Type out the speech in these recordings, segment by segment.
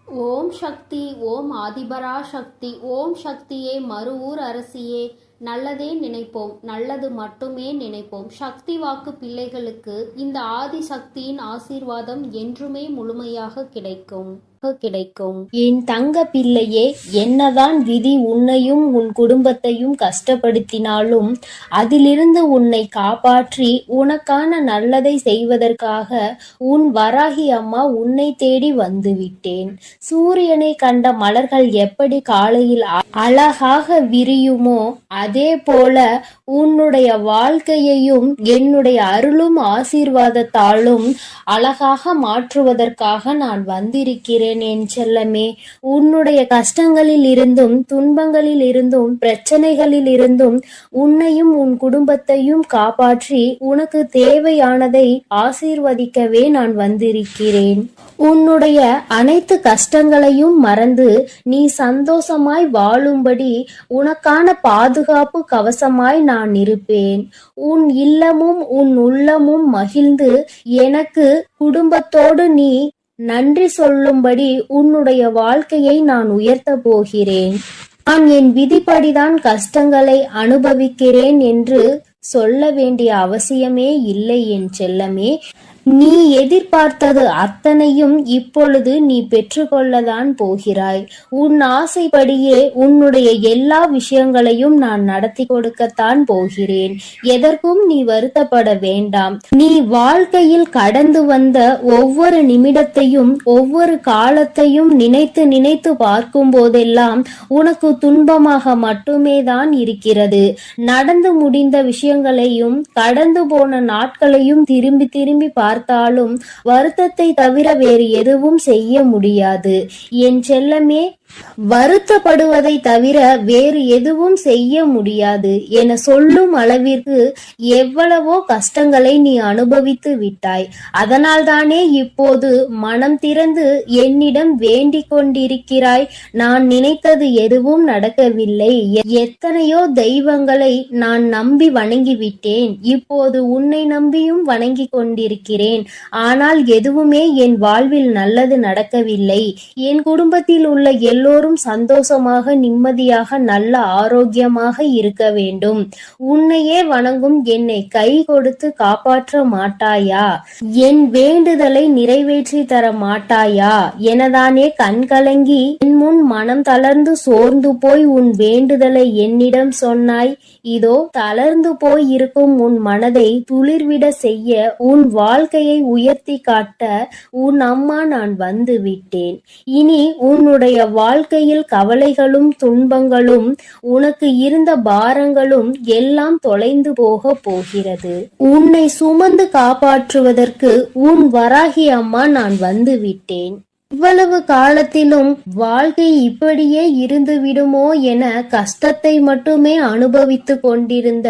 ஓம் சக்தி. ஓம் ஆதிபரா சக்தி. ஓம் சக்தியே, மறுவூர் அரசியே, நல்லதே நினைப்போம், நல்லது மட்டுமே நினைப்போம். சக்தி வாக்கு பிள்ளைகளுக்கு இந்த ஆதி சக்தியின் ஆசீர்வாதம் என்றுமே முழுமையாக கிடைக்கும். என் தங்க பிள்ளையே, என்னதான் விதி உன்னையும் உன் குடும்பத்தையும் கஷ்டப்படுத்தினாலும் அதிலிருந்து உன்னை காப்பாற்றி உனக்கான நல்லதை செய்வதற்காக உன் வராகி அம்மா உன்னை தேடி வந்துவிட்டேன். சூரியனை கண்ட மலர்கள் எப்படி காலையில் அழகாக விரியுமோ அதே போல உன்னுடைய வாழ்க்கையையும் என்னுடைய அருளும் ஆசீர்வாதத்தாலும் அழகாக மாற்றுவதற்காக நான் வந்திருக்கிறேன். என் செல்லமே, உன்னுடைய கஷ்டங்களில் இருந்தும் துன்பங்களில் இருந்தும் பிரச்சனைகளில் இருந்தும் உன்னையும் உன் குடும்பத்தையும் காப்பாற்றி உனக்கு தேவையானதை ஆசீர்வதிக்கவே நான் வந்திருக்கிறேன். உன்னுடைய அனைத்து கஷ்டங்களையும் மறந்து நீ சந்தோஷமாய் வாழும்படி உனக்கான பாதுகாப்பு கவசமாய் நான் இருப்பேன். உன் இல்லமும் உன் உள்ளமும் மகிழ்ந்து எனக்கு குடும்பத்தோடு நீ நன்றி சொல்லும்படி உன்னுடைய வாழ்க்கையை நான் உயர்த்த போகிறேன். நான் என் விதிப்படிதான் கஷ்டங்களை அனுபவிக்கிறேன் என்று சொல்ல வேண்டிய அவசியமே இல்லை என் செல்லமே. நீ எதிர்பார்த்தது அத்தனையும் இப்பொழுது நீ பெற்றுக்கொள்ளதான் போகிறாய். உன் ஆசைப்படியே உன்னுடைய எல்லா விஷயங்களையும் நான் நடத்தி கொடுக்கத்தான் போகிறேன். எதற்கும் நீ வருத்தப்பட வேண்டாம். நீ வாழ்க்கையில் கடந்து வந்த ஒவ்வொரு நிமிடத்தையும் ஒவ்வொரு காலத்தையும் நினைத்து நினைத்து பார்க்கும் போதெல்லாம் உனக்கு துன்பமாக மட்டுமே தான் இருக்கிறது. நடந்து முடிந்த விஷயங்களையும் கடந்து போன நாட்களையும் திரும்பி திரும்பி பார்த்தாலும் வருத்தத்தை தவிர வேறு எதுவும் செய்ய முடியாது. என் செல்லமே, வருத்தப்படுவதை தவிர வேறு எதுவும் செய்ய முடியாது என சொல்லும் அளவிற்கு எவ்வளவோ கஷ்டங்களை நீ அனுபவித்து விட்டாய். அதனால்தானே இப்போது மனம் திறந்து என்னிடம் வேண்டிக் கொண்டிருக்கிறாய். நான் நினைத்தது எதுவும் நடக்கவில்லை. எத்தனையோ தெய்வங்களை நான் நம்பி வணங்கிவிட்டேன். இப்போது உன்னை நம்பியும் வணங்கி கொண்டிருக்கிறேன். ஆனால் எதுவுமே என் வாழ்வில் நல்லது நடக்கவில்லை. என் குடும்பத்தில் உள்ள எல்லோரும் சந்தோஷமாக நிம்மதியாக நல்ல ஆரோக்கியமாக இருக்க வேண்டும். உன்னையே வணங்கும் என்னை கை கொடுத்து காப்பாற்ற மாட்டாயா? என் வேண்டுதலை நிறைவேற்றி தர மாட்டாயா எனதானே கண்கலங்கி என் முன் மனம் தளர்ந்து சோர்ந்து போய் உன் வேண்டுதலை என்னிடம் சொன்னாய். இதோ தளர்ந்து போய் இருக்கும் உன் மனதை துளிர்விட செய்ய உன் வாழ்க்கையை உயர்த்தி காட்ட உன் அம்மா நான் வந்து விட்டேன். இனி உன்னுடைய வாழ்க்கையில் கவலைகளும் துன்பங்களும் உனக்கு இருந்த பாரங்களும் எல்லாம் தொலைந்து போக போகிறது. உன்னை சுமந்து காப்பாற்றுவதற்கு உன் வராகி அம்மா நான் வந்து விட்டேன். இவ்வளவு காலத்திலும் வாழ்க்கை இப்படியே இருந்து விடுமோ என கஷ்டத்தை மட்டுமே அனுபவித்து கொண்டிருந்த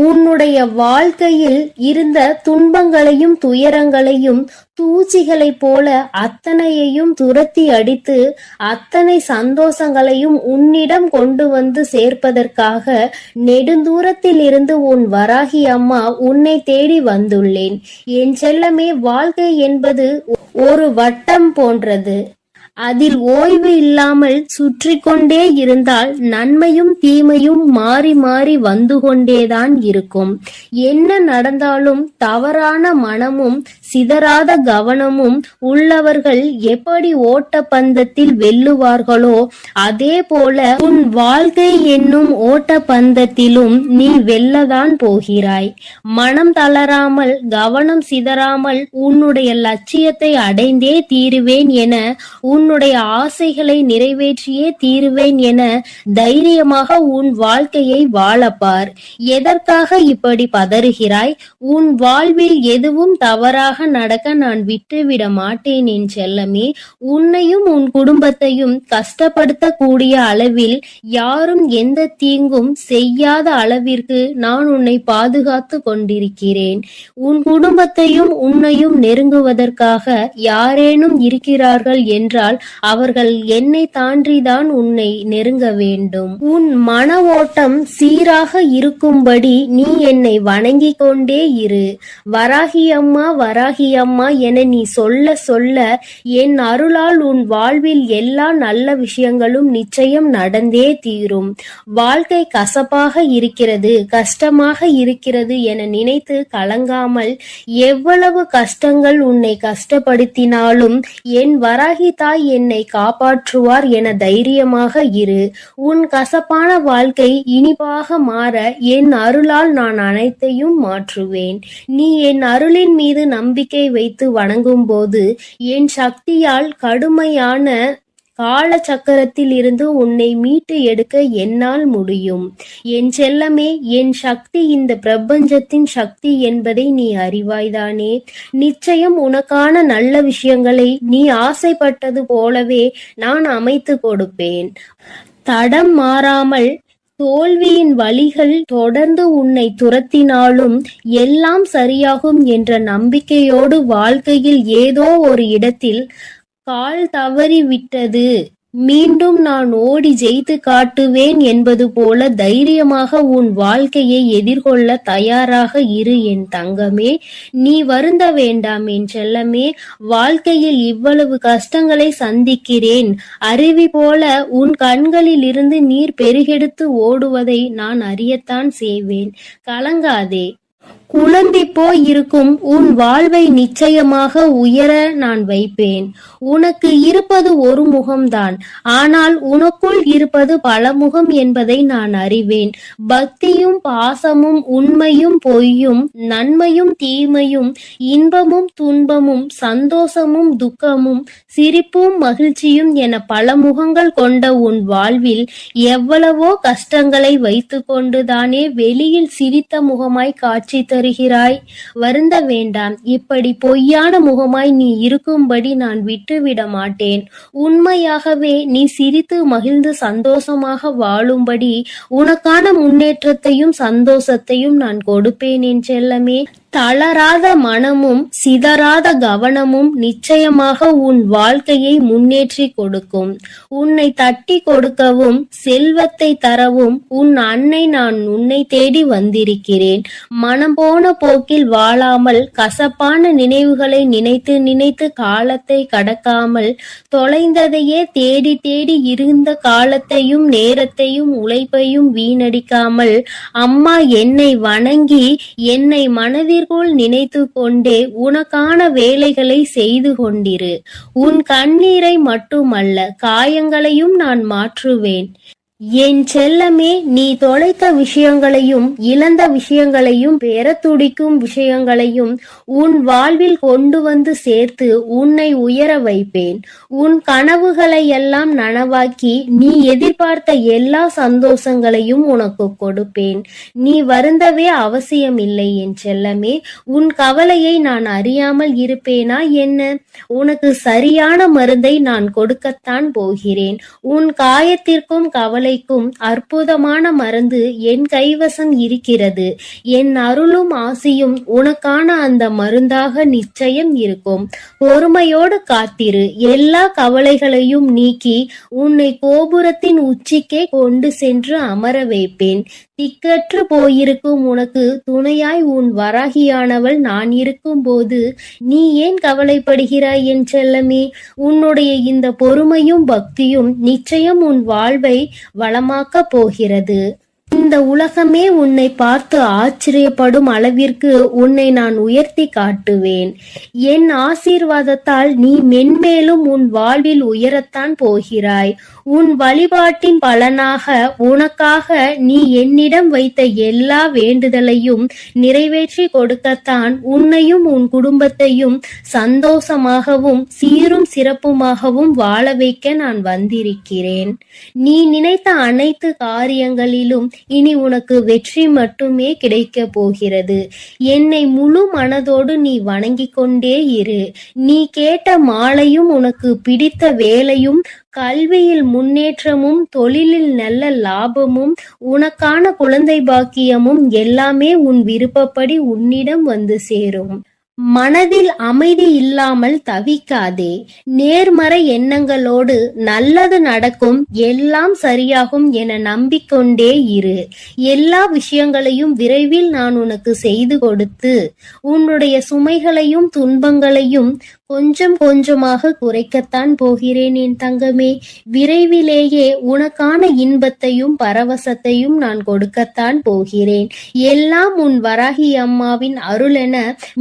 உன்னுடைய வாழ்க்கையில் இருந்த துன்பங்களையும் துயரங்களையும் தூசிகளைப் போல அத்தனையையும் துரத்தி அடித்து அத்தனை சந்தோஷங்களையும் உன்னிடம் கொண்டு வந்து சேர்ப்பதற்காக நெடுந்தூரத்தில் இருந்து உன் வராகி அம்மா உன்னை தேடி வந்துள்ளேன். என் செல்லமே, வாழ்க்கை என்பது ஒரு வட்டம் போன்றது. அதில் ஓய்வு இல்லாமல் சுற்றி கொண்டே இருந்தால் நன்மையும் தீமையும் மாறி மாறி வந்து கொண்டேதான் இருக்கும். என்ன நடந்தாலும் தவறான மனமும் சிதறாத கவனமும் உள்ளவர்கள் எப்படி ஓட்ட பந்தத்தில் வெல்லுவார்களோ அதே போல உன் வாழ்க்கை என்னும் ஓட்ட பந்தத்திலும் நீ வெல்லதான் போகிறாய். மனம் தளராமல் கவனம் சிதறாமல் உன்னுடைய லட்சியத்தை அடைந்தே தீருவேன் என உன்னுடைய ஆசைகளை நிறைவேற்றியே தீருவேன் என தைரியமாக உன் வாழ்க்கையை வாழப்பார். எதற்காக இப்படி பதறுகிறாய்? உன் வாழ்வில் எதுவும் தவறாக நடக்க நான் விட்டுவிட மாட்டேன் என் செல்லமே. உன்னையும் உன் குடும்பத்தையும் கஷ்டப்படுத்த கூடிய அளவில் யாரும் எந்த தீங்கும் செய்யாத அளவிற்கு நான் உன்னை பாதுகாத்து கொண்டிருக்கிறேன். உன் குடும்பத்தையும் உன்னையும் நெருங்குவதற்காக யாரேனும் இருக்கிறார்கள் என்றால் அவர்கள் என்னை தாண்டிதான் உன்னை நெருங்க வேண்டும். உன் மன ஓட்டம் சீராக இருக்கும்படி நீ என்னை வணங்கிக் கொண்டே இரு. வராகி அம்மா வராகி வராகி அம்மா என நீ சொல்ல சொல்ல என் அருளால் உன் வாழ்வில் எல்லா நல்ல விஷயங்களும் நிச்சயம் நடந்தே தீரும். வாழ்க்கை கசப்பாக இருக்கிறது, கஷ்டமாக இருக்கிறது என நினைத்து கலங்காமல், எவ்வளவு கஷ்டங்கள் உன்னை கஷ்டப்படுத்தினாலும் என் வராகி தாய் என்னை காப்பாற்றுவார் என தைரியமாக இரு. உன் கசப்பான வாழ்க்கை இனிப்பாக மாற என் அருளால் நான் அனைத்தையும் மாற்றுவேன். நீ என் அருளின் மீது நம்பிக்கை வைத்து வணங்கும் போது என் சக்தியால் கடுமையான கால சக்கரத்தில் இருந்து உன்னை மீட்டு எடுக்க என்னால் முடியும். என் செல்லமே, என் சக்தி இந்த பிரபஞ்சத்தின் சக்தி என்பதை நீ அறிவாய்தானே? நிச்சயம் உனக்கான நல்ல விஷயங்களை நீ ஆசைப்பட்டது போலவே நான் அமைத்து கொடுப்பேன். தடம் மாறாமல் தோல்வியின் வழிகள் தொடர்ந்து உன்னை துரத்தினாலும் எல்லாம் சரியாகும் என்ற நம்பிக்கையோடு வாழ்க்கையில் ஏதோ ஒரு இடத்தில் கால் தவறி விட்டது, மீண்டும் நான் ஓடி ஜெயித்து காட்டுவேன் என்பது போல தைரியமாக உன் வாழ்க்கையை எதிர்கொள்ள தயாராக இரு என் தங்கமே. நீ வருந்த வேண்டாம் என் செல்லமே. வாழ்க்கையில் இவ்வளவு கஷ்டங்களை சந்திக்கிறேன், அருவி போல உன் கண்களில் இருந்து நீர் பெருகெடுத்து ஓடுவதை நான் அறியத்தான் செய்வேன். கலங்காதே. குழந்தை போய் இருக்கும் உன் வாழ்வை நிச்சயமாக உயர நான் வைப்பேன். உனக்கு இருப்பது ஒரு முகம்தான், ஆனால் உனக்குள் இருப்பது பல முகம் என்பதை நான் அறிவேன். பக்தியும் பாசமும் உண்மையும் பொய்யும் நன்மையும் தீமையும் இன்பமும் துன்பமும் சந்தோஷமும் துக்கமும் சிரிப்பும் மகிழ்ச்சியும் என பல முகங்கள் கொண்ட உன் வாழ்வில் எவ்வளவோ கஷ்டங்களை வைத்து கொண்டுதானே வெளியில் சிரித்த முகமாய் காட்சி தருகிறாய். வருந்த வேண்டாம். இப்படி பொய்யான முகமாய் நீ இருக்கும்படி நான் விட்டுவிட மாட்டேன். உண்மையாகவே நீ சிரித்து மகிழ்ந்து சந்தோஷமாக வாழும்படி உனக்கான முன்னேற்றத்தையும் சந்தோஷத்தையும் நான் கொடுப்பேன் என் செல்லமே. தளராத மனமும் சிதறாத கவனமும் நிச்சயமாக உன் வாழ்க்கையை முன்னேற்றி கொடுக்கும். உன்னை தட்டி கொடுக்கவும் செல்வத்தை தரவும் உன் அன்னை நான் உன்னை தேடி வந்திருக்கிறேன். மனம் போன போக்கில் வாழாமல் கசப்பான நினைவுகளை நினைத்து நினைத்து காலத்தை கடக்காமல் தொலைந்ததையே தேடி தேடி இருந்த காலத்தையும் நேரத்தையும் உழைப்பையும் வீணடிக்காமல் அம்மா என்னை வணங்கி என்னை மனதிற்குள் நினைத்து கொண்டே உனக்கான வேலைகளை செய்து கொண்டிரு. உன் கண்ணீரை மட்டுமல்ல காயங்களையும் நான் மாற்றுவேன். என் செல்லமே, நீ தொலைத்த விஷயங்களையும் இழந்த விஷயங்களையும் பெற துடிக்கும் விஷயங்களையும் உன் வாழ்வில் கொண்டு வந்து சேர்த்து உன்னை உயர வைப்பேன். உன் கனவுகளை எல்லாம் நனவாக்கி நீ எதிர்பார்த்த எல்லா சந்தோஷங்களையும் உனக்கு கொடுப்பேன். நீ வருந்தவே அவசியமில்லை என் செல்லமே. உன் கவலையை நான் அறியாமல் இருப்பேனா என்ன? உனக்கு சரியான மருந்தை நான் கொடுக்கத்தான் போகிறேன். உன் காயத்திற்கும் கவலை அற்புதமான மருந்து என் கைவசம் இருக்கிறது. என் அருளும் ஆசியும் உனக்கான அந்த மருந்தாக நிச்சயம் இருக்கும். பொறுமையோடு காத்திரு. எல்லா கவலைகளையும் நீக்கி உன்னை கோபுரத்தின் உச்சிக்கே கொண்டு சென்று அமர வைப்பேன். திக்கற்று போயிருக்கும் உனக்கு துணையாய் உன் வராகியானவள் நான் இருக்கும் போது நீ ஏன் கவலைப்படுகிறாய் என் செல்லமே? உன்னுடைய இந்த பொறுமையும் பக்தியும் நிச்சயம் உன் வாழ்வை வளமாக்கப் போகிறது. இந்த உலகமே உன்னை பார்த்து ஆச்சரியப்படும் அளவிற்கு உன்னை நான் உயர்த்தி காட்டுவேன். என் ஆசீர்வாதத்தால் நீ மென்மேலும் உன் வாழ்வில் உயரத்தான் போகிறாய். உன் வழிபாட்டின் பலனாக உனக்காக நீ என்னிடம் வைத்த எல்லா வேண்டுதலையும் நிறைவேற்றி கொடுக்கத்தான் உன்னையும் உன் குடும்பத்தையும் சந்தோஷமாகவும் சீரும் சிறப்புமாகவும் வாழ வைக்க நான் வந்திருக்கிறேன். நீ நினைத்த அனைத்து காரியங்களிலும் இனி உனக்கு வெற்றி மட்டுமே கிடைக்க போகிறது. என்னை முழு மனதோடு நீ வணங்கிக் கொண்டே இரு. நீ கேட்ட மாலையும் உனக்கு பிடித்த வேலையும் கல்வியில் முன்னேற்றமும் தொழிலில் நல்ல லாபமும் உனக்கான குழந்தை பாக்கியமும் எல்லாமே உன் விருப்பப்படி உன்னிடம் வந்து சேரும். மனதில் அமைதி இல்லாமல் தவிக்காதே. நேர்மறை எண்ணங்களோடு நல்லது நடக்கும், எல்லாம் சரியாகும் என நம்பிக்கொண்டே இரு. எல்லா விஷயங்களையும் விரைவில் நான் உனக்கு செய்து கொடுத்து உன்னுடைய சுமைகளையும் துன்பங்களையும் கொஞ்சம் கொஞ்சமாக குறைக்கத்தான் போகிறேன் என் தங்கமே. விரைவிலேயே உனக்கான இன்பத்தையும் பரவசத்தையும் நான் கொடுக்கத்தான் போகிறேன். எல்லாம் உன் வராகி அம்மாவின் அருளென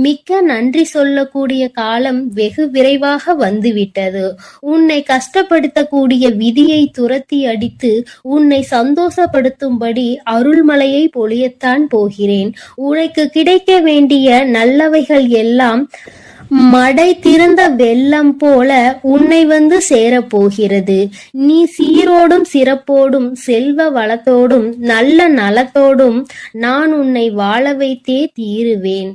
மிக்க நன்றி சொல்லக்கூடிய காலம் வெகு விரைவாக வந்துவிட்டது. உன்னை கஷ்டப்படுத்தக்கூடிய விதியை துரத்தி அடித்து உன்னை சந்தோஷப்படுத்தும்படி அருள்மலையை பொழியத்தான் போகிறேன். உனக்கு கிடைக்க வேண்டிய நல்லவைகள் எல்லாம் மடை திறந்த வெள்ளம் போல உன்னை வந்து சேரப்போகிறது. நீ சீரோடும் சிறப்போடும் செல்வ வளத்தோடும் நல்ல நலத்தோடும் நான் உன்னை வாழ வைத்தே தீருவேன்.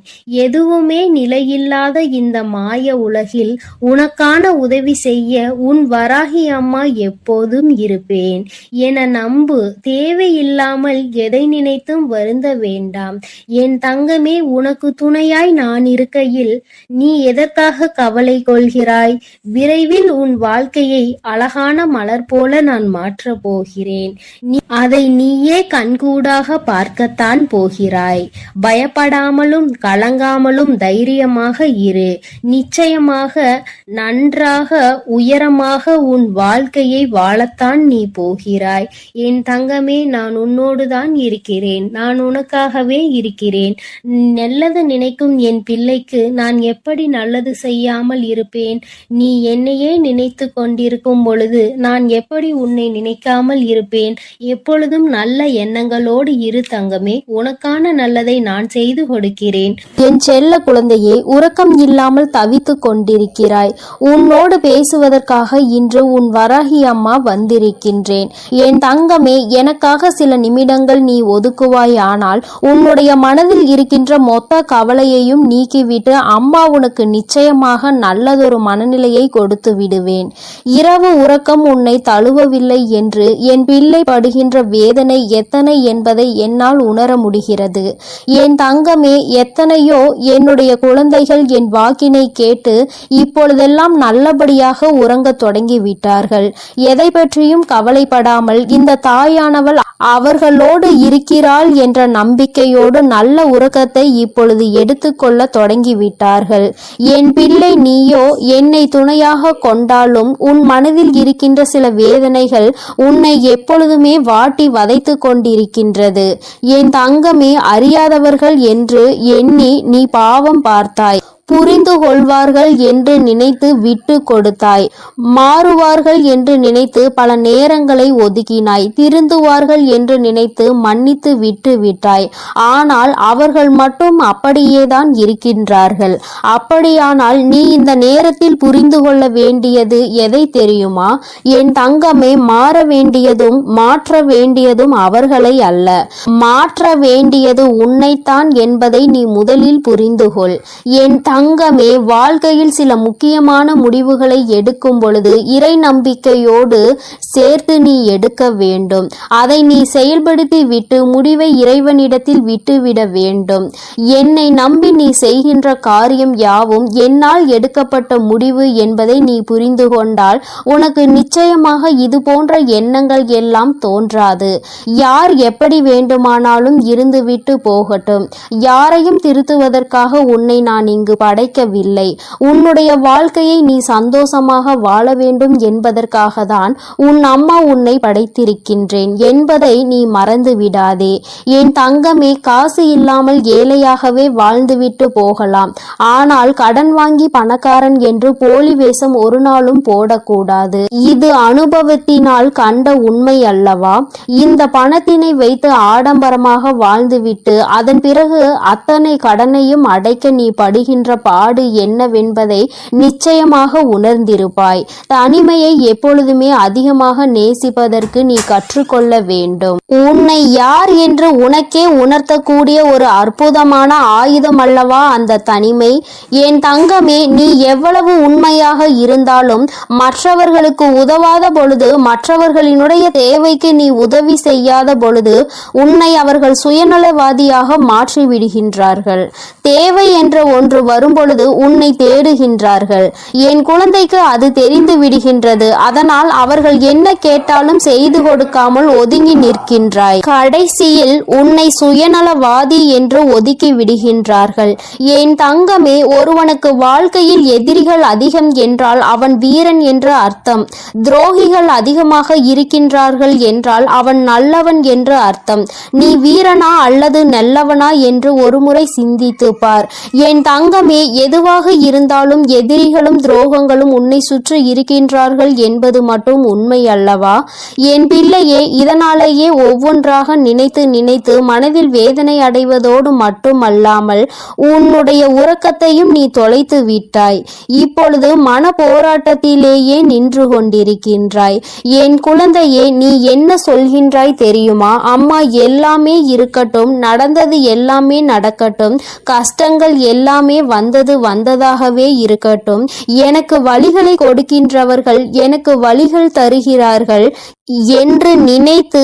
எதுவுமே நிலையில்லாத இந்த மாய உலகில் உனக்கான உதவி செய்ய உன் வராகி அம்மா எப்போதும் இருப்பேன் என நம்பு. தேவையில்லாமல் எதை நினைத்தும் வருந்த வேண்டாம் என் தங்கமே. உனக்கு துணையாய் நான் இருக்கையில் நீ எதற்காக கவலை கொள்கிறாய்? விரைவில் உன் வாழ்க்கையை அழகான மலர் போல நான் மாற்றப் போகிறேன். அதை நீயே கண்கூடாக பார்க்கத்தான் போகிறாய். பயப்படாமலும் கலங்காமலும் தைரியமாக இரு. நிச்சயமாக நன்றாக உயரமாக உன் வாழ்க்கையை வாழத்தான் நீ போகிறாய் என் தங்கமே. நான் உன்னோடு தான் இருக்கிறேன். நான் உனக்காகவே இருக்கிறேன். நல்லது நினைக்கும் என் பிள்ளைக்கு நான் எப்படி நல்லது செய்யாமல் இருப்பேன்? நீ என்னையே நினைத்து கொண்டிருக்கும் பொழுது நான் எப்படி உன்னை நினைக்காமல் இருப்பேன்? எப்பொழுதும் நல்ல எண்ணங்களோடு இரு தங்கமே. உனக்கான நல்லதை நான் செய்து கொடுக்கிறேன். என் செல்ல குழந்தையே, உறக்கம் இல்லாமல் தவித்துக் கொண்டிருக்கிறாய். உன்னோடு பேசுவதற்காக இன்று உன் வராகி அம்மா வந்திருக்கின்றேன். என் தங்கமே, எனக்காக சில நிமிடங்கள் நீ ஒதுக்குவாய். ஆனால் உன்னுடைய மனதில் இருக்கின்ற மொத்த கவலையையும் நீக்கிவிட்டு அம்மா உனக்கு நிச்சயமாக நல்லதொரு மனநிலையை கொடுத்து விடுவேன். இரவு உறக்கம் உன்னை தழுவவில்லை என்று என் பிள்ளை படுகின்ற வேதனை எத்தனை என்பதை என்னால் உணர முடிகிறது. என் தங்கமே, எத்தனையோ என்னுடைய குழந்தைகள் என் வாக்கினை கேட்டு இப்பொழுதெல்லாம் நல்லபடியாக உறங்க தொடங்கிவிட்டார்கள். எதை பற்றியும் கவலைப்படாமல் இந்த தாயானவள் அவர்களோடு இருக்கிறாள் என்ற நம்பிக்கையோடு நல்ல உறக்கத்தை இப்பொழுது எடுத்துக்கொள்ள தொடங்கிவிட்டார்கள். என் பிள்ளை, நீயோ என்னை துணையாக கொண்டாலும் உன் மனதில் இருக்கின்ற சில வேதனைகள் உன்னை எப்பொழுதுமே வாட்டி வதைத்து கொண்டிருக்கின்றது. என் தங்கமே, அறியாதவர்கள் என்று எண்ணி நீ பாவம் பார்த்தாய். புரிந்து கொள்வார்கள் என்று நினைத்து விட்டு கொடுத்தாய். மாறுவார்கள் என்று நினைத்து பல நேரங்களை ஒதுக்கினாய். திருந்துவார்கள் என்று நினைத்து மன்னித்து விட்டு விட்டாய். ஆனால் அவர்கள் மட்டும் அப்படியேதான் இருக்கின்றார்கள். அப்படியானால் நீ இந்த நேரத்தில் புரிந்து கொள்ள வேண்டியது எதை தெரியுமா? என் தங்கமே, மாற வேண்டியதும் மாற்ற வேண்டியதும் அவர்களை அல்ல, மாற்ற வேண்டியது உன்னைத்தான் என்பதை நீ முதலில் புரிந்து கொள். என் தங்கமே, வாழ்க்கையில் சில முக்கியமான முடிவுகளை எடுக்கும் பொழுது இறை நம்பிக்கையோடு சேர்த்து நீ எடுக்க வேண்டும். அதை நீ செயல்படுத்தி விட்டு முடிவை இறைவனிடத்தில் விட்டுவிட வேண்டும். என்னை நம்பி நீ செய்கின்ற காரியம் யாவும் என்னால் எடுக்கப்பட்ட முடிவு என்பதை நீ புரிந்து கொண்டால் உனக்கு நிச்சயமாக இது போன்ற எண்ணங்கள் எல்லாம் தோன்றாது. யார் எப்படி வேண்டுமானாலும் இருந்துவிட்டு போகட்டும். யாரையும் திருத்துவதற்காக உன்னை நான் இங்கு படைக்கவில்லை. உன்னுடைய வாழ்க்கையை நீ சந்தோஷமாக வாழ வேண்டும் என்பதற்காக தான் உன் அம்மா உன்னை படைத்திருக்கின்றேன் என்பதை நீ மறந்து விடாதே. என் தங்கமே, காசு இல்லாமல் ஏழையாகவே வாழ்ந்துவிட்டு போகலாம். ஆனால் கடன் வாங்கி பணக்காரன் என்று போலி வேஷம் ஒரு நாளும் போடக்கூடாது. இது அனுபவத்தினால் கண்ட உண்மை அல்லவா? இந்த பணத்தினை வைத்து ஆடம்பரமாக வாழ்ந்துவிட்டு அதன் பிறகு அத்தனை கடனையும் அடைக்க நீ படுகின்ற பாடு என்னவென்பதை நிச்சயமாக உணர்ந்திருப்பாய். தனிமையை எப்பொழுதுமே அதிகமாக நேசிப்பதற்கு நீ கற்றுக்கொள்ள வேண்டும். உன்னை யார் என்று உனக்கே உணர்த்தக்கூடிய ஒரு அற்புதமான ஆயுதம் அல்லவா அந்த தனிமை? என் தங்கமே, நீ எவ்வளவு உண்மையாக இருந்தாலும் மற்றவர்களுக்கு உதவாத பொழுது, மற்றவர்களினுடைய தேவைக்கு நீ உதவி செய்யாத பொழுது உன்னை அவர்கள் சுயநலவாதியாக மாற்றி விடுகின்றார்கள். தேவை என்ற ஒன்று வரும்பொழுது உன்னை தேடுகின்றார்கள். என் குழந்தைக்கு அது தெரிந்து விடுகின்றது. அதனால் அவர்கள் என்ன கேட்டாலும் செய்து கொடுக்காமல் ஒதுங்கி நிற்கின்றாய். கடைசியில் உன்னை சுயநலவாதி என்று ஒதுக்கி விடுகின்றார்கள். என் தங்கமே, ஒருவனுக்கு வாழ்க்கையில் எதிரிகள் அதிகம் என்றால் அவன் வீரன் என்று அர்த்தம். துரோகிகள் அதிகமாக இருக்கின்றார்கள் என்றால் அவன் நல்லவன் என்று அர்த்தம். நீ வீரனா அல்லது நல்லவனா என்று ஒருமுறை சிந்தித்து பார். என் தங்கமே, எதுவாக இருந்தாலும் எதிரிகளும் துரோகங்களும் உன்னை சுற்றி இருக்கின்றார்கள் என்பது மட்டும் உண்மை அல்லவா? என் பிள்ளையே, இதனாலேயே ஒவ்வொன்றாக நினைத்து நினைத்து மனதில் வேதனை அடைவதோடு மட்டுமல்லாமல் உன்னுடைய உறக்கத்தையும் நீ தொலைத்து விட்டாய். இப்பொழுது மன போராட்டத்திலேயே நின்று கொண்டிருக்கின்றாய். என் குழந்தையே, நீ என்ன சொல்கின்றாய் தெரியுமா? அம்மா, எல்லாமே இருக்கட்டும், நடந்தது எல்லாமே நடக்கட்டும், கஷ்டங்கள் எல்லாமே வந்தது வந்ததாகவே இருக்கட்டும், எனக்கு வழிகளை கொடுக்கின்றவர்கள் எனக்கு வழிகள் தருகிறார்கள் என்று நினைத்து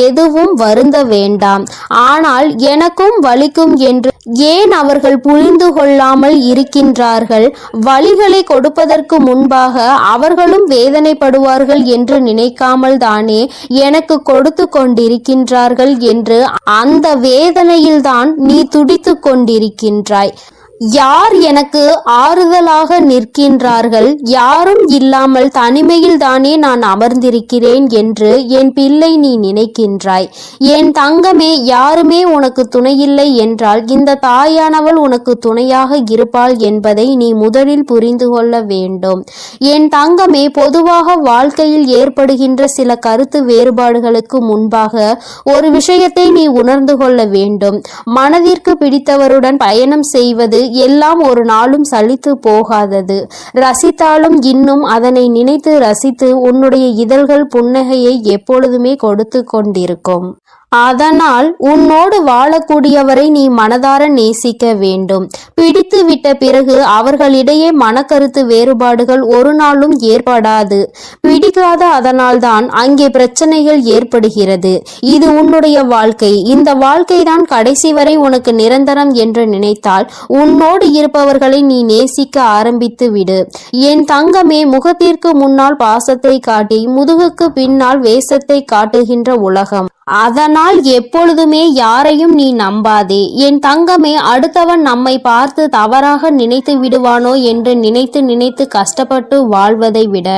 எதுவும் வருந்த வேண்டாம். ஆனால் எனக்கும் வலிக்கும் என்று ஏன் அவர்கள் புரிந்து கொள்ளாமல் இருக்கின்றார்கள்? வழிகளை கொடுப்பதற்கு முன்பாக அவர்களும் வேதனைப்படுவார்கள் என்று நினைக்காமல் தானே எனக்கு கொடுத்து கொண்டிருக்கின்றார்கள் என்று அந்த வேதனையில்தான் நீ துடித்து கொண்டிருக்கின்றாய். யார் எனக்கு ஆறுதலாக நிற்கின்றார்கள்? யாரும் இல்லாமல் தனிமையில் தானே நான் அமர்ந்திருக்கிறேன் என்று என் பிள்ளை நீ நினைக்கின்றாய். என் தங்கமே, யாருமே உனக்கு துணையில்லை என்றால் இந்த தாயானவள் உனக்கு துணையாக இருப்பாள் என்பதை நீ முதலில் புரிந்து கொள்ள வேண்டும். என் தங்கமே, பொதுவாக வாழ்க்கையில் ஏற்படுகின்ற சில கருத்து வேறுபாடுகளுக்கு முன்பாக ஒரு விஷயத்தை நீ உணர்ந்து கொள்ள வேண்டும். மனதிற்கு பிடித்தவருடன் பயணம் செய்வது எல்லாம் ஒரு நாளும் சலித்து போகாதது. ரசித்தாலும் இன்னும் அதனை நினைத்து ரசித்து உன்னுடைய இதழ்கள் புன்னகையை எப்பொழுதுமே கொடுத்து கொண்டிருக்கும். அதனால் உன்னோடு வாழக்கூடியவரை நீ மனதார நேசிக்க வேண்டும். பிடித்து விட்ட பிறகு அவர்களிடையே மனக்கருத்து வேறுபாடுகள் ஒரு நாளும் ஏற்படாது. பிடிக்காத அதனால்தான் அங்கே பிரச்சனைகள் ஏற்படுகிறது. இது உன்னுடைய வாழ்க்கை. இந்த வாழ்க்கைதான் கடைசி வரை உனக்கு நிரந்தரம் என்று நினைத்தால் உன்னோடு இருப்பவர்களை நீ நேசிக்க ஆரம்பித்து விடு. என் தங்கமே, முகத்திற்கு முன்னால் பாசத்தை காட்டி முதுகுக்கு பின்னால் வேஷத்தை காட்டுகின்ற உலகம். அதனால் எப்பொழுதுமே யாரையும் நீ நம்பாதே. என் தங்கமே, அடுத்தவன் நம்மை பார்த்து தவறாக நினைத்து விடுவானோ என்று நினைத்து நினைத்து கஷ்டப்பட்டு வாழ்வதை விட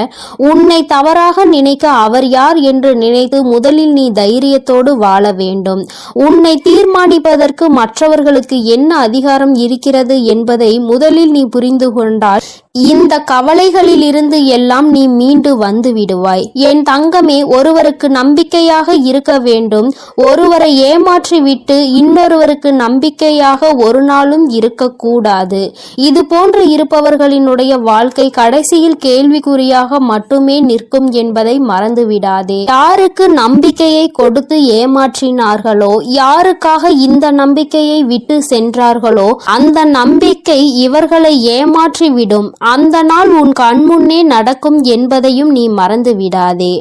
உன்னை தவறாக நினைக்க அவர் யார் என்று நினைத்து முதலில் நீ தைரியத்தோடு வாழ வேண்டும். உன்னை தீர்மானிப்பதற்கு மற்றவர்களுக்கு என்ன அதிகாரம் இருக்கிறது என்பதை முதலில் நீ புரிந்து கொண்டால் இந்த கவலைகளில் இருந்து எல்லாம் நீ மீண்டு வந்து விடுவாய். என் தங்கமே, ஒருவருக்கு நம்பிக்கையாக இருக்க வேண்டும். ஒருவரை ஏமாற்றி விட்டு இன்னொருவருக்கு நம்பிக்கையாக ஒரு நாளும் இருக்கக்கூடாது. இது போன்று இருப்பவர்களினுடைய வாழ்க்கை கடைசியில் கேள்விக்குறியாக மட்டுமே நிற்கும் என்பதை மறந்துவிடாதே. யாருக்கு நம்பிக்கையை கொடுத்து ஏமாற்றினார்களோ, யாருக்காக இந்த நம்பிக்கையை விட்டு சென்றார்களோ அந்த நம்பிக்கை இவர்களை ஏமாற்றிவிடும். அந்த நாள் உன் கண்முன்னே நடக்கும் என்பதையும் நீ மறந்து விடாதே.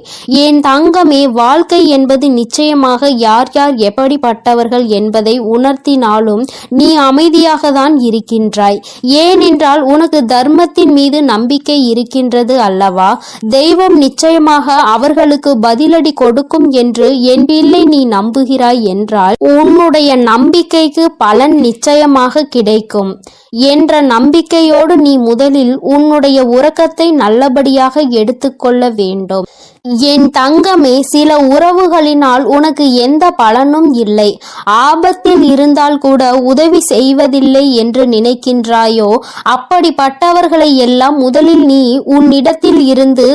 என் தங்கமே, வாழ்க்கை என்பது நிச்சயமாக யார் யார் எப்படிப்பட்டவர்கள் என்பதை உணர்த்தினாலும் நீ அமைதியாக தான் இருக்கின்றாய். ஏனென்றால் உனக்கு தர்மத்தின் மீது நம்பிக்கை இருக்கின்றது அல்லவா? தெய்வம் நிச்சயமாக அவர்களுக்கு பதிலடி கொடுக்கும் என்று என் பிள்ளை நீ நம்புகிறாய் என்றால் உன்னுடைய நம்பிக்கைக்கு பலன் நிச்சயமாக கிடைக்கும் என்ற நம்பிக்கையோடு நீ முதலில் உன்னுடைய உறக்கத்தை நல்லபடியாக எடுத்துக்கொள்ள வேண்டும். என் தங்கமே, சில உறவுகளினால் உனக்கு எந்த பலனும் இல்லை. ஆபத்தில் இருந்தால் கூட உதவி செய்வதில்லை என்று நினைக்கின்றாயோ, அப்படிப்பட்டவர்களை எல்லாம் முதலில் நீ உன்னிடத்தில் இருந்து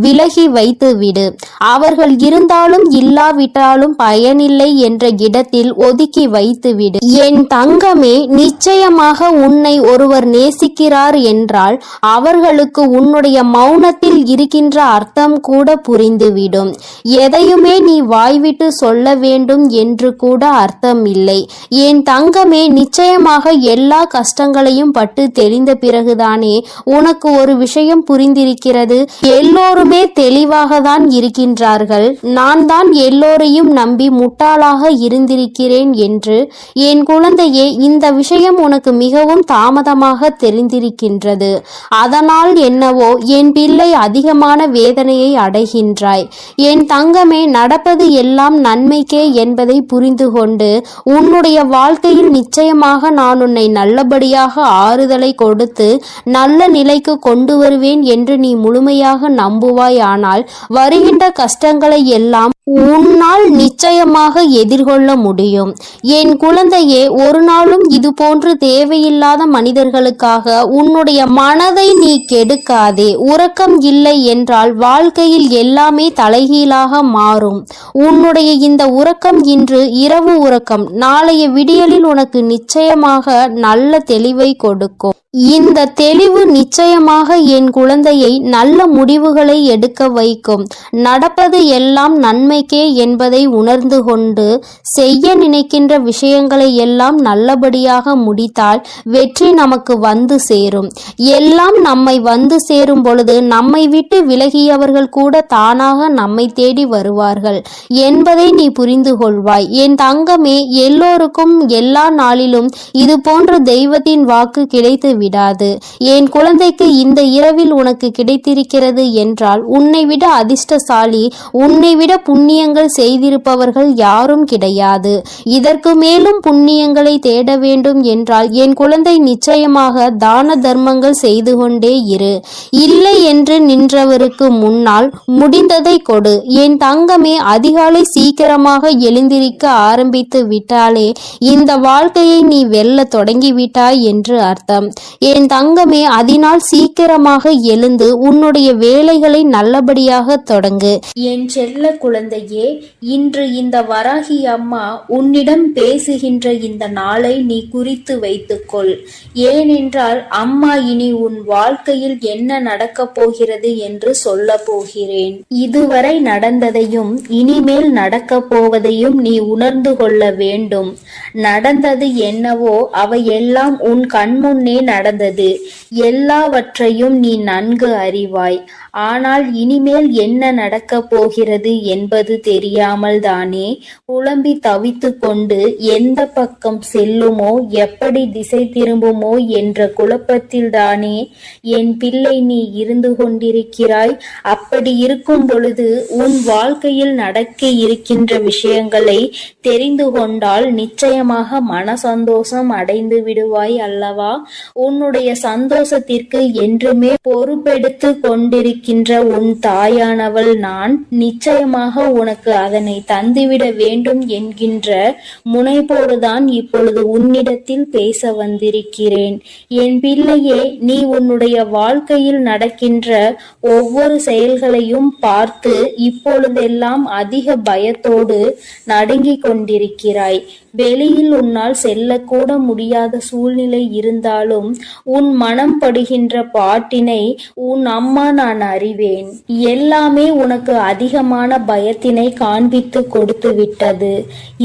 விலகி வைத்து விடு. அவர்கள் இருந்தாலும் இல்லாவிட்டாலும் பயனில்லை என்ற இடத்தில் ஒதுக்கி வைத்து விடு. என் தங்கமே, நிச்சயமாக உன்னை ஒருவர் நேசிக்கிறார் என்றால் அவர்களுக்கு உன்னுடைய மௌனத்தில் இருக்கின்ற அர்த்தம் கூட புரியும். புரிந்துவிடும். எதையுமே நீ வாய்விட்டு சொல்ல வேண்டும் என்று கூட அர்த்தம் இல்லை. என் தங்கமே, நிச்சயமாக எல்லா கஷ்டங்களையும் பட்டு தெளிந்த பிறகுதானே உனக்கு ஒரு விஷயம் புரிந்திருக்கிறது. எல்லோருமே தெளிவாக தான் இருக்கின்றார்கள். நான் தான் எல்லோரையும் நம்பி முட்டாளாக இருந்திருக்கிறேன் என்று. என் குழந்தையே, இந்த விஷயம் உனக்கு மிகவும் தாமதமாக தெரிந்திருக்கின்றது. அதனால் என்னவோ என் பிள்ளை அதிகமான வேதனையை அடைகின்றாய். என் தங்கமே, நடப்பது எல்லாம் நன்மைக்கே என்பதை புரிந்து கொண்டு உன்னுடைய வாழ்க்கையில் நிச்சயமாக நான் உன்னை நல்லபடியாக ஆறுதலை கொடுத்து நல்ல நிலைக்கு கொண்டு வருவேன் என்று நீ முழுமையாக நம்புவாய். ஆனால் வருகின்ற கஷ்டங்களை எல்லாம் உன்னால் நிச்சயமாக எதிர்கொள்ள முடியும். என் குழந்தையே, ஒரு நாளும் இது போன்று தேவையில்லாத மனிதர்களுக்காக உன்னுடைய மனதை நீ கெடுக்காதே. உறக்கம் இல்லை என்றால் வாழ்க்கையில் எல்லாமே தலைகீழாக மாறும். உன்னுடைய இந்த உறக்கம் இன்று இரவு உறக்கம் நாளைய விடியலில் உனக்கு நிச்சயமாக நல்ல தெளிவை கொடுக்கும். இந்த தெளிவு நிச்சயமாக என் குழந்தையை நல்ல முடிவுகளை எடுக்க வைக்கும். நடப்பது எல்லாம் நன்மைக்கே என்பதை உணர்ந்து கொண்டு செய்ய நினைக்கின்ற விஷயங்களை எல்லாம் நல்லபடியாக முடித்தால் வெற்றி நமக்கு வந்து சேரும். எல்லாம் நம்மை வந்து சேரும் பொழுது நம்மை விட்டு விலகியவர்கள் கூட தானாக நம்மை தேடி வருவார்கள் என்பதை நீ புரிந்து கொள்வாய். என் தங்கமே, எல்லோருக்கும் எல்லா நாளிலும் இது போன்ற தெய்வத்தின் வாக்கு கிடைத்து விடாது. என் குழந்தைக்கு இந்த இரவில் உனக்கு கிடைத்திருக்கிறது என்றால் உன்னை விட அதிர்ஷ்டசாலி, உன்னை விட புண்ணியங்கள் செய்திருப்பவர்கள் யாரும் கிடையாது. இதற்கு மேலும் புண்ணியங்களை தேட வேண்டும் என்றால் என் குழந்தை நிச்சயமாக தான தர்மங்கள் செய்து கொண்டே இரு. இல்லை என்று நின்றவருக்கு முன்னால் முடிந்ததை கொடு. என் தங்கமே, அதிகாலை சீக்கிரமாக எழுந்திருக்க ஆரம்பித்து விட்டாலே இந்த வாழ்க்கையை நீ வெல்ல தொடங்கிவிட்டாய் என்று அர்த்தம். என் தங்கமே, அதனால் சீக்கிரமாக எழுந்து உன்னுடைய வேலைகளை நல்லபடியாக தொடங்கு. என் செல்ல குழந்தையே, இன்று இந்த வராகி அம்மா உன்னிடம் பேசுகின்ற இந்த நாளை நீ குறித்து வைத்துக்கொள். ஏனென்றால் அம்மா இனி உன் வாழ்க்கையில் என்ன நடக்கப் போகிறது என்று சொல்ல போகிறேன். இதுவரை நடந்ததையும் இனிமேல் நடக்கப் போவதையும் நீ உணர்ந்து கொள்ள வேண்டும். நடந்தது என்னவோ அவையெல்லாம் உன் கண்முன்னே நடந்தது. எல்லாவற்றையும் நீ நன்கு அறிவாய். ஆனால் இனிமேல் என்ன நடக்கப் போகிறது என்பது தெரியாமல் தானே குழம்பி தவித்து கொண்டு எந்த பக்கம் செல்லுமோ, எப்படி திசை திரும்புமோ என்ற குழப்பத்தில் தானே என் பிள்ளை நீ இருந்து கொண்டிருக்கிறாய். அப்படி இருக்கும் பொழுது உன் வாழ்க்கையில் நடக்க இருக்கின்ற விஷயங்களை தெரிந்து கொண்டால் நிச்சயமாக மன சந்தோஷம் அடைந்து விடுவாய் அல்லவா? உன்னுடைய சந்தோஷத்திற்கு என்றுமே பொறுப்பெடுத்து கொண்டிருக்கின்ற உன் தாயானவள் நான். நிச்சயமாக உனக்கு அதனை தந்துவிட வேண்டும் என்கின்ற முனைப்போடுதான் இப்பொழுது உன்னிடத்தில் பேச வந்திருக்கிறேன். என் பிள்ளையே, நீ உன்னுடைய வாழ்க்கையில் நடக்கின்ற ஒவ்வொரு செயல்களையும் பார்த்து இப்பொழுதெல்லாம் அதிக பயத்தோடு நடுங்கிக் கொண்டிருக்கிறாய். வெளியில் உன்னால் செல்லக்கூட முடியாத சூழ்நிலை இருந்தாலும் உன் மனம் படுகின்ற பாட்டினை உன் அம்மா நான் அறிவேன். எல்லாமே உனக்கு அதிகமான பயத்தினை காண்பித்து கொடுத்து விட்டது.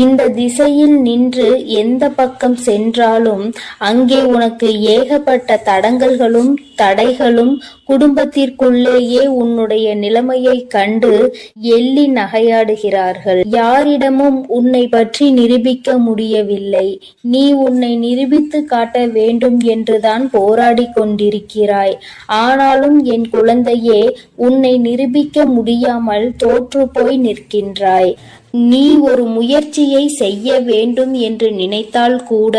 இந்த திசையில் நின்று எந்த பக்கம் சென்றாலும் அங்கே உனக்கு ஏகப்பட்ட தடங்கல்களும் தடைகளும், குடும்பத்திற்குள்ளேயே உன்னுடைய நிலைமையை கண்டு எள்ளி நகையாடுகிறார்கள். யாரிடமும் உன்னை பற்றி நிரூபிக்க முடியவில்லை. நீ உன்னை நிரூபித்து காட்ட வேண்டும் என்றுதான் போராடி கொண்டிருக்கிறாய். ஆனாலும் என் குழந்தையே, உன்னை நிரூபிக்க முடியாமல் தோற்று போய் நிற்கின்றாய். நீ ஒரு முயற்சியை செய்ய வேண்டும் என்று நினைத்தால் கூட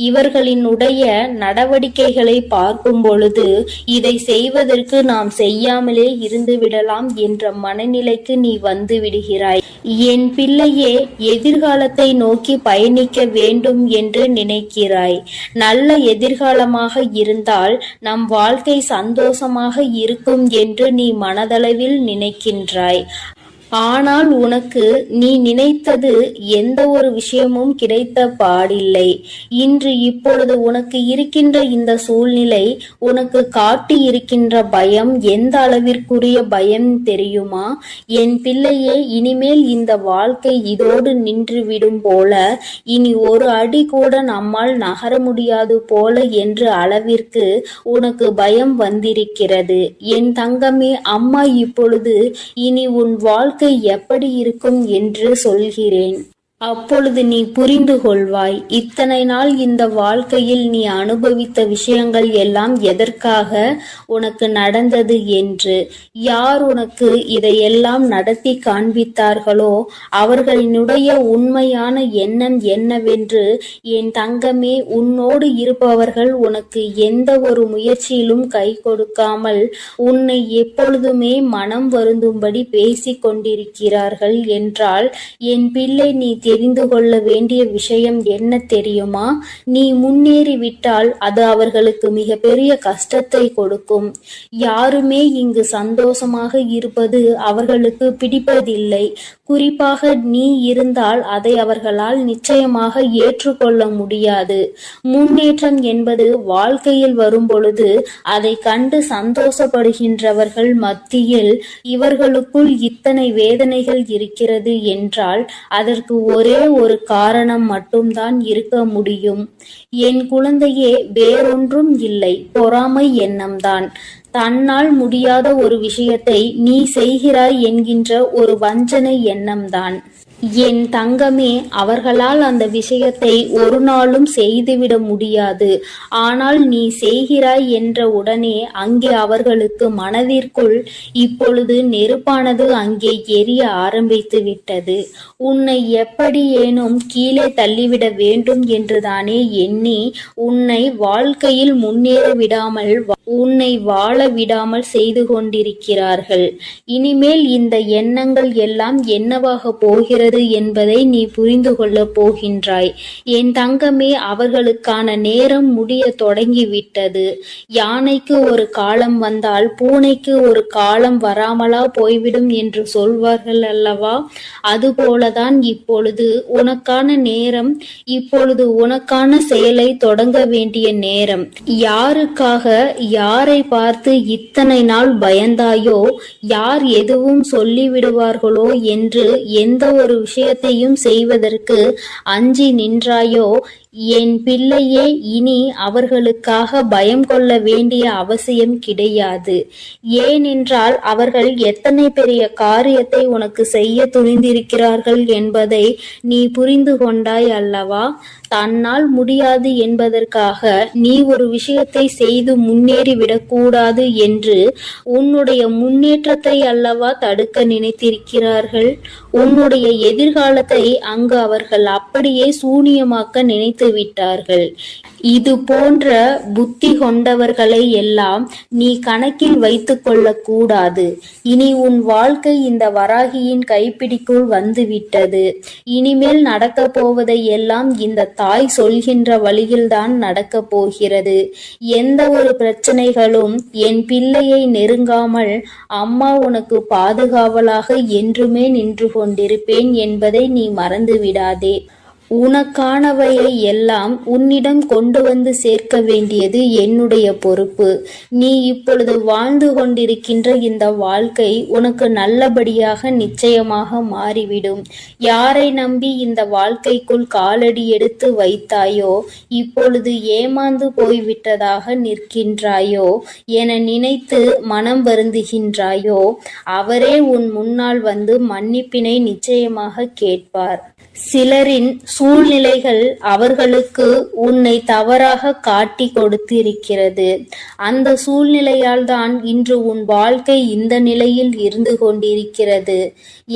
இவர்களினுடைய நடவடிக்கைகளை பார்க்கும் பொழுது இதை செய்வதற்கு நாம் செய்யாமலே இருந்து விடலாம் என்ற மனநிலைக்கு நீ வந்து விடுகிறாய். என் பிள்ளையே, எதிர்காலத்தை நோக்கி பயணிக்க வேண்டும் என்று நினைக்கிறாய். நல்ல எதிர்காலமாக இருந்தால் நம் வாழ்க்கை சந்தோஷமாக இருக்கும் என்று நீ மனதளவில் நினைக்கின்றாய். ஆனால் உனக்கு நீ நினைத்தது எந்த ஒரு விஷயமும் கிடைத்த பாடில்லை. இன்று இப்பொழுது உனக்கு இருக்கின்ற இந்த சூழ்நிலை உனக்கு காட்டி இருக்கின்ற பயம் எந்த அளவிற்குரிய பயம் தெரியுமா? என் பிள்ளையே, இனிமேல் இந்த வாழ்க்கை இதோடு நின்றுவிடும் போல, இனி ஒரு அடி கூட நம்மால் நகர முடியாது போல என்ற அளவிற்கு உனக்கு பயம் வந்திருக்கிறது. என் தங்கமே, அம்மா இப்பொழுது இனி உன் வாழ்க்கை எப்படி இருக்கும் என்று சொல்கிறேன். அப்பொழுது நீ புரிந்து கொள்வாய். இத்தனை நாள் இந்த வாழ்க்கையில் நீ அனுபவித்த விஷயங்கள் எல்லாம் எதற்காக உனக்கு நடந்தது என்று. யார் உனக்கு இதையெல்லாம் நடத்தி காண்பித்தார்களோ அவர்களினுடைய உண்மையான எண்ணம் என்னவென்று என் தங்கமே, உன்னோடு இருப்பவர்கள் உனக்கு எந்த ஒரு முயற்சியிலும் கை கொடுக்காமல் உன்னை எப்பொழுதுமே மனம் வருந்தும்படி பேசிக் கொண்டிருக்கிறார்கள் என்றால், என் பிள்ளை, நீ தெரிந்து கொள்ள வேண்டிய விஷயம் என்ன தெரியுமா? நீ முன்னேறிவிட்டால் அது அவர்களுக்கு மிக பெரிய கஷ்டத்தை கொடுக்கும். யாருமே இங்கு சந்தோஷமாக இருப்பது அவர்களுக்கு பிடிப்பதில்லை. குறிப்பாக நீ இருந்தால் அதை அவர்களால் நிச்சயமாக ஏற்றுக்கொள்ள முடியாது. முன்னேற்றம் என்பது வாழ்க்கையில் வரும் பொழுது அதை கண்டு சந்தோஷப்படுகின்றவர்கள் மத்தியில் இவர்களுக்குள் இத்தனை வேதனைகள் இருக்கிறது என்றால் அதற்கு ஒரே ஒரு காரணம் மட்டும்தான் இருக்க முடியும். என் குழந்தையே, வேறொன்றும் இல்லை, பொறாமை எண்ணம்தான். தன்னால் முடியாத ஒரு விஷயத்தை நீ செய்கிறாய் என்கின்ற ஒரு வஞ்சனை எண்ணம்தான். என் தங்கமே, அவர்களால் அந்த விஷயத்தை ஒரு நாளும் செய்துவிட முடியாது. ஆனால் நீ செய்கிறாய் என்ற உடனே அங்கே அவர்களுக்கு மனதிற்குள் இப்பொழுது நெருப்பானது அங்கே எரிய ஆரம்பித்து விட்டது. உன்னை எப்படியேனும் கீழே தள்ளிவிட வேண்டும் என்றுதானே எண்ணி உன்னை வாழ்க்கையில் முன்னேற விடாமல், உன்னை வாழ விடாமல் செய்து கொண்டிருக்கிறார்கள். இனிமேல் இந்த எண்ணங்கள் எல்லாம் என்னவாக போகிறது என்பதை நீ புரிந்து கொள்ள போகின்றாய். என் தங்கமே, அவர்களுக்கான நேரம் முடிய தொடங்கிவிட்டது. யானைக்கு ஒரு காலம் வந்தால் பூனைக்கு ஒரு காலம் வராமலா போய்விடும் என்று சொல்வார்கள் அல்லவா? அதுபோலதான் இப்பொழுது உனக்கான நேரம், இப்பொழுது உனக்கான செயலை தொடங்க வேண்டிய நேரம். யாருக்காக, யாரை பார்த்து இத்தனை நாள் பயந்தாயோ, யார் எதுவும் சொல்லிவிடுவார்களோ என்று எந்த ஒரு விஷயத்தையும் செய்வதற்கு அஞ்சி நின்றாயோ, என் பிள்ளையே, இனி அவர்களுக்காக பயம் கொள்ள வேண்டிய அவசியம் கிடையாது. ஏனென்றால் அவர்கள் எத்தனை பெரிய காரியத்தை உனக்கு செய்ய துணிந்திருக்கிறார்கள் என்பதை நீ புரிந்து கொண்டாய் அல்லவா? தன்னால் முடியாது என்பதற்காக நீ ஒரு விஷயத்தை செய்து முன்னேறிவிடக்கூடாது என்று உன்னுடைய முன்னேற்றத்தை அல்லவா தடுக்க நினைத்திருக்கிறார்கள். உன்னுடைய எதிர்காலத்தை அங்கு அவர்கள் அப்படியே சூனியமாக்க நினைத்து விட்டார்கள். இது போன்ற புத்தி கொண்டவர்களை எல்லாம் நீ கணக்கில் வைத்துக் கொள்ள கூடாது. இனி உன் வாழ்க்கை இந்த வராகியின் கைப்பிடிக்குள் வந்துவிட்டது. இனிமேல் நடக்க போவதை எல்லாம் இந்த தாய் சொல்கின்ற வழியில்தான் நடக்க போகிறது. எந்த ஒரு பிரச்சனைகளும் என் பிள்ளையை நெருங்காமல் அம்மா உனக்கு பாதுகாவலாக என்றுமே நின்று கொண்டிருப்பேன் என்பதை நீ மறந்து விடாதே. உனக்கானவையை எல்லாம் உன்னிடம் கொண்டு வந்து சேர்க்க வேண்டியது என்னுடைய பொறுப்பு. நீ இப்பொழுது வாழ்ந்து கொண்டிருக்கின்ற இந்த வாழ்க்கை உனக்கு நல்லபடியாக நிச்சயமாக மாறிவிடும். யாரை நம்பி இந்த வாழ்க்கைக்குள் காலடி எடுத்து வைத்தாயோ, இப்பொழுது ஏமாந்து போய்விட்டதாக நிற்கின்றாயோ என நினைத்து மனம் வருந்துகின்றாயோ, அவரே உன் முன்னால் வந்து மன்னிப்பினை நிச்சயமாக கேட்பார். சிலரின் சூழ்நிலைகள் அவர்களுக்கு உன்னை தவறாக காட்டி கொடுத்திருக்கிறது. அந்த சூழ்நிலையால் தான் இன்று உன் வாழ்க்கை இந்த நிலையில் இருந்து கொண்டிருக்கிறது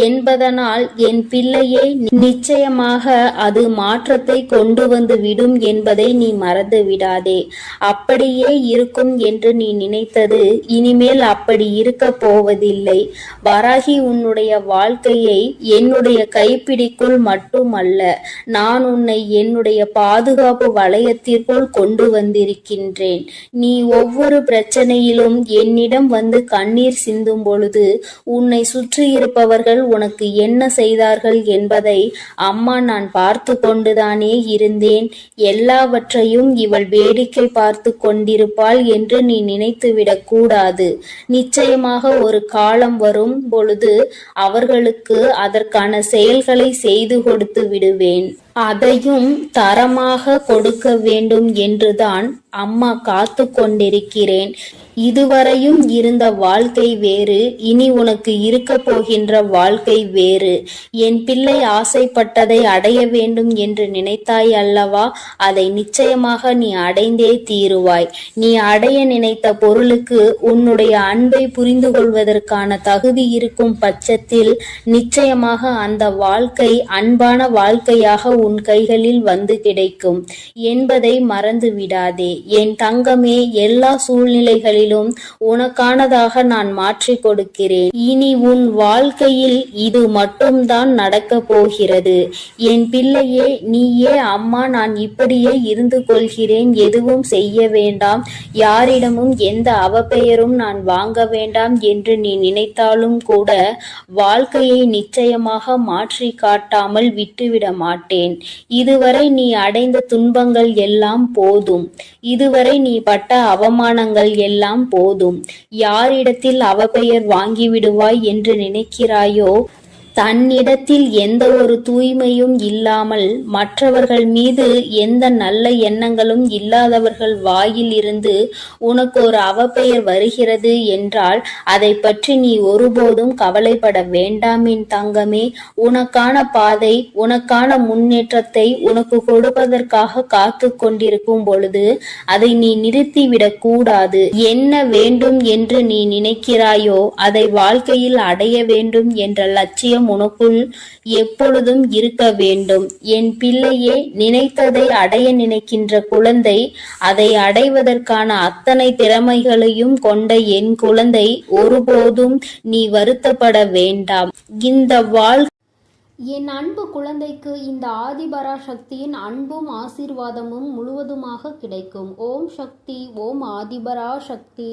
என்பதனால் என் பிள்ளையே, நிச்சயமாக அது மாற்றத்தை கொண்டு வந்து விடும் என்பதை நீ மறந்து விடாதே. அப்படியே இருக்கும் என்று நீ நினைத்தது இனிமேல் அப்படி இருக்க போவதில்லை. வராகி உன்னுடைய வாழ்க்கையை என்னுடைய கைப்பிடிக்குள் மட்டுமல்ல, நான் உன்னை என்னுடைய பாதுகாப்பு வளையத்திற்குள் கொண்டு வந்திருக்கின்றேன். நீ ஒவ்வொரு பிரச்சனையிலும் என்னிடம் வந்து கண்ணீர் சிந்தும் பொழுது உன்னை சுற்றியிருப்பவர்கள் உனக்கு என்ன செய்தார்கள் என்பதை அம்மா நான் பார்த்து கொண்டுதானே இருந்தேன். எல்லாவற்றையும் இவள் வேடிக்கை பார்த்து கொண்டிருப்பாள் என்று நீ நினைத்துவிடக் கூடாது. நிச்சயமாக ஒரு காலம் வரும் பொழுது அவர்களுக்கு அதற்கான செயல்களை செய்து கொடுத்து விடுவேன். அதையும் தரமாக கொடுக்க வேண்டும் என்றுதான் அம்மா காத்து கொண்டிருக்கிறேன். இதுவரையும் இருந்த வாழ்க்கை வேறு, இனி உனக்கு இருக்க போகின்ற வாழ்க்கை வேறு. என் பிள்ளை ஆசைப்பட்டதை அடைய வேண்டும் என்று நினைத்தாய் அல்லவா? அதை நிச்சயமாக நீ அடைந்தே தீருவாய். நீ அடைய நினைத்த பொருளுக்கு உன்னுடைய அன்பை புரிந்து கொள்வதற்கான தகுதி இருக்கும் பட்சத்தில் நிச்சயமாக அந்த வாழ்க்கை அன்பான வாழ்க்கையாக உன் கைகளில் வந்து கிடைக்கும் என்பதை மறந்து விடாதே. என் தங்கமே, எல்லா சூழ்நிலைகளிலும் உனக்கானதாக நான் மாற்றி கொடுக்கிறேன். இனி உன் வாழ்க்கையில் இது மட்டும்தான் நடக்க போகிறது. என் பிள்ளையே, நீயே அம்மா நான் இப்படியே இருந்து கொள்கிறேன், எதுவும் செய்ய வேண்டாம், யாரிடமும் எந்த அவப்பெயரும் நான் வாங்க வேண்டாம் என்று நீ நினைத்தாலும் கூட வாழ்க்கையை நிச்சயமாக மாற்றி காட்டாமல் விட்டுவிட மாட்டேன். இதுவரை நீ அடைந்த துன்பங்கள் எல்லாம் போதும். இதுவரை நீ பட்ட அவமானங்கள் எல்லாம் போதும். யாரிடத்தில் அவப்பெயர் வாங்கிவிடுவாய் என்று நினைக்கிறாயோ, தன்னிடத்தில் எந்த ஒரு தூய்மையும் இல்லாமல் மற்றவர்கள் மீது எந்த நல்ல எண்ணங்களும் இல்லாதவர்கள் வாயில் இருந்து உனக்கு ஒரு அவப்பெயர் வருகிறது என்றால் அதை பற்றி நீ ஒருபோதும் கவலைப்பட வேண்டாம் என் தங்கமே. உனக்கான பாதை, உனக்கான முன்னேற்றத்தை உனக்கு கொடுப்பதற்காக காத்து கொண்டிருக்கும் பொழுது அதை நீ நிறுத்திவிடக் கூடாது. என்ன வேண்டும் என்று நீ நினைக்கிறாயோ அதை வாழ்க்கையில் அடைய வேண்டும் என்ற லட்சியம் உனக்குள் எப்பொழுதும் இருக்க வேண்டும். என் பிள்ளையே, நினைத்ததை அடைய நினைக்கின்ற குழந்தை, அதை அடைவதற்கான அத்தனை திறமைகளையும் கொண்ட என் குழந்தை, ஒருபோதும் நீ வருத்தப்பட வேண்டாம். இந்த என் அன்பு குழந்தைக்கு இந்த ஆதிபராசக்தியின் அன்பும் ஆசீர்வாதமும் முழுவதுமாக கிடைக்கும். ஓம் சக்தி, ஓம் ஆதிபராசக்தி.